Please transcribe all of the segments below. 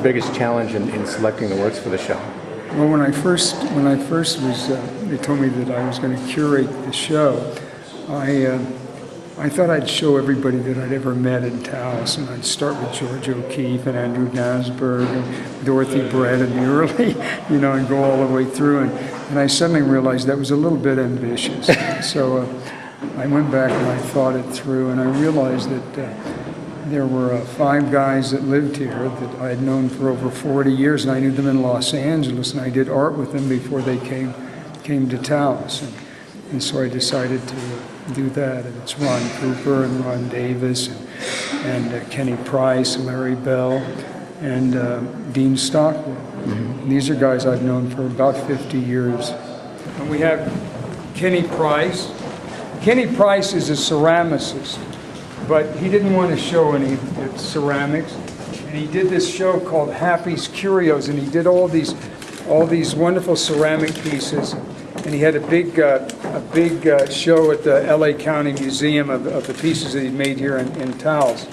biggest challenge in selecting the works for the show? Well, when I first was, they told me that I was going to curate the show. I thought I'd show everybody that I'd ever met in Taos, and I'd start with George O'Keeffe and Andrew Nasberg and Dorothy Brett in the early, and go all the way through. And I suddenly realized that was a little bit ambitious. So I went back and I thought it through, and I realized that there were 5 guys that lived here that I had known for over 40 years, and I knew them in Los Angeles, and I did art with them before they came to Taos. And so I decided to do that. And it's Ron Cooper and Ron Davis and Kenny Price and Larry Bell and Dean Stockwell. Mm-hmm. These are guys I've known for about 50 years. And we have Kenny Price. Kenny Price is a ceramicist, but he didn't want to show any ceramics. And he did this show called Happy's Curios, and he did all these wonderful ceramic pieces. And he had a big show at the LA County Museum of the pieces that he made here in Taos.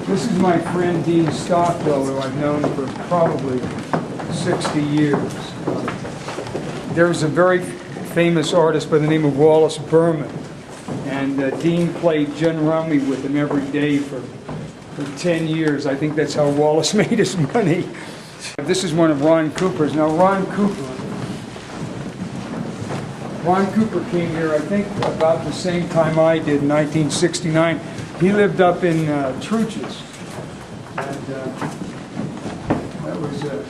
This is my friend Dean Stockwell, who I've known for probably 60 years. There's a very famous artist by the name of Wallace Berman, and Dean played gin rummy with him every day for 10 years. I think that's how Wallace made his money. This is one of Ron Cooper's. Now Ron Cooper came here, I think, about the same time I did, in 1969. He lived up in Truches, and that was an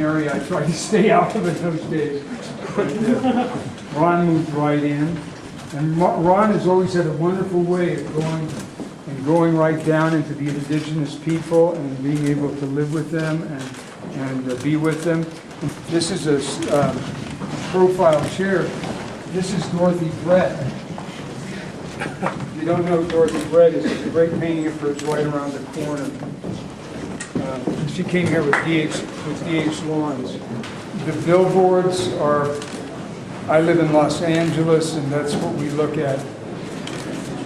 area I tried to stay out of in those days. But Ron moved right in, and Ron has always had a wonderful way of going right down into the indigenous people and being able to live with them and be with them. This is a profile chair. This is Dorothy Brett. If you don't know Dorothy Brett, it's a great painting of hers right around the corner. She came here with D.H. Lawrence. The billboards are, I live in Los Angeles, and that's what we look at.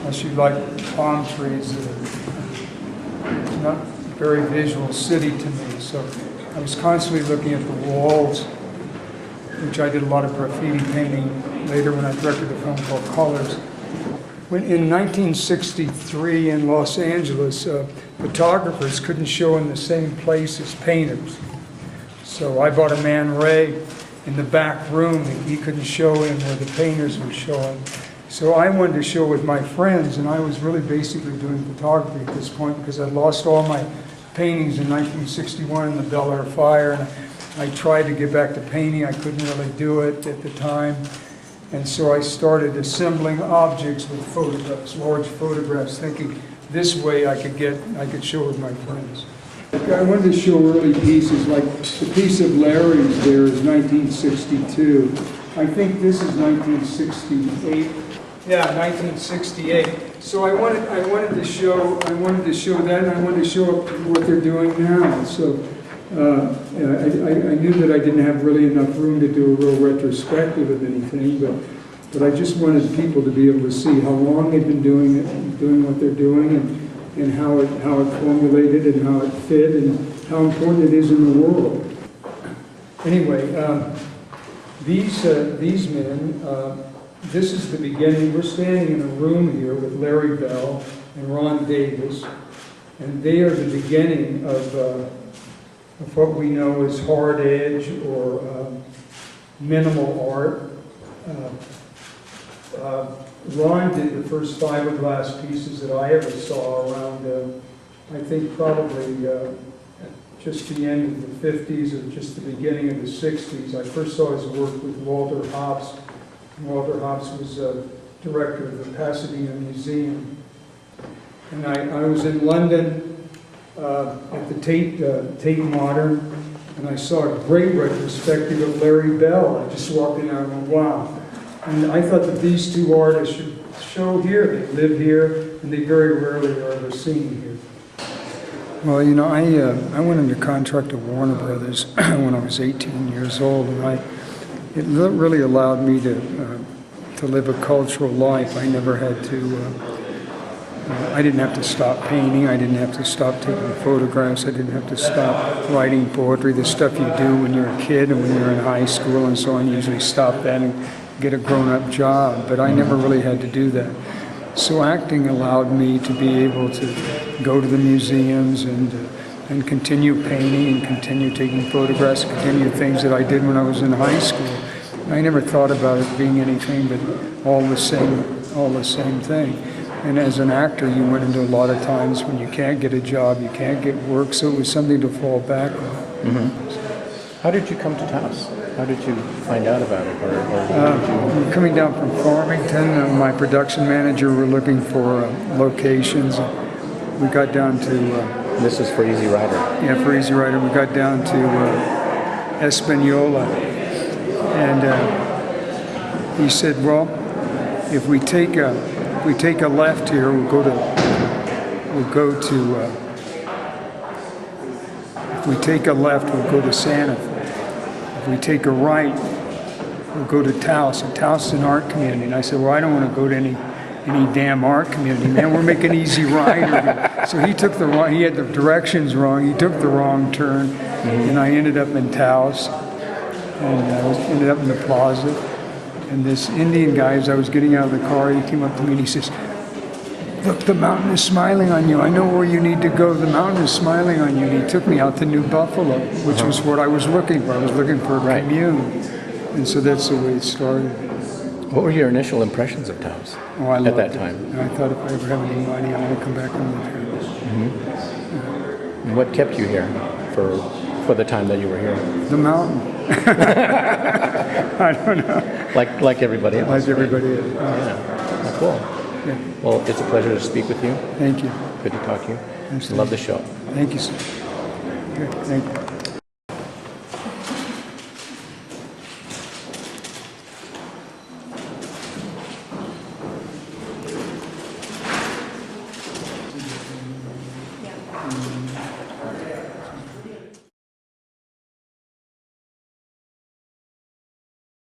Unless you like palm trees. It's not a very visual city to me, so I was constantly looking at the walls, which I did a lot of graffiti painting later when I directed a film called Colors. In 1963 in Los Angeles, photographers couldn't show in the same place as painters. So I bought a Man Ray in the back room that he couldn't show in where the painters were showing. So I wanted to show with my friends, and I was really basically doing photography at this point because I'd lost all my paintings in 1961 in the Bel Air fire. And I tried to get back to painting. I couldn't really do it at the time. And so I started assembling objects with photographs, large photographs, thinking this way I could show with my friends. I wanted to show early pieces, like the piece of Larry's there is 1962. I think this is 1968. Yeah, 1968. So I wanted to show that, and I wanted to show what they're doing now. So I knew that I didn't have really enough room to do a real retrospective of anything, but I just wanted people to be able to see how long they've been doing it, doing what they're doing, and how it formulated and how it fit and how important it is in the world. Anyway, these men, this is the beginning. We're standing in a room here with Larry Bell and Ron Davis, and they are the beginning of what we know as hard edge or minimal art. Ron did the first fiberglass pieces that I ever saw around, I think probably just the end of the 50s or just the beginning of the 60s. I first saw his work with Walter Hopps. Walter Hopps was director of the Pasadena Museum. And I was in London at the Tate Modern, and I saw a great retrospective of Larry Bell. I just walked in there and went, wow. And I thought that these two artists should show here. They live here, and they very rarely are ever seen here. Well, you know, I went into contract at Warner Brothers when I was 18 years old, and it really allowed me to live a cultural life. I never had to I didn't have to stop painting. I didn't have to stop taking photographs. I didn't have to stop writing poetry. The stuff you do when you're a kid and when you're in high school and so on, you usually stop that and get a grown-up job. But I never really had to do that. So acting allowed me to be able to go to the museums and continue painting and continue taking photographs, continue things that I did when I was in high school. I never thought about it being anything but all the same thing. And as an actor, you went into a lot of times when you can't get a job, you can't get work, so it was something to fall back on. Mm-hmm. How did you come to Taos? How did you find out about it? Coming down from Farmington, my production manager were looking for locations. We got down to... This is for Easy Rider. Yeah, for Easy Rider. We got down to Espanola. And he said, well, if we take a left here, if we take a left, we'll go to Santa Fe. If we take a right, we'll go to Taos. And Taos is an art community. And I said, well, I don't want to go to any damn art community, man. We're making Easy Rider here. So he had the directions wrong. He took the wrong turn. And I ended up in Taos. And I ended up in the plaza. And this Indian guy, as I was getting out of the car, he came up to me and he says, look, the mountain is smiling on you. I know where you need to go. The mountain is smiling on you. And he took me out to New Buffalo, which was what I was looking for. I was looking for a commune. And so that's the way it started. What were your initial impressions of Taos at that time? And I thought if I ever have any money, I want to come back and live here. Mm-hmm. And what kept you here for the time that you were here? The mountain. I don't know. Like everybody else. Like everybody else. Yeah. Cool. Yeah. Well, it's a pleasure to speak with you. Thank you. Good to talk to you. Absolutely. Love the show. Thank you, sir. Good. Thank you.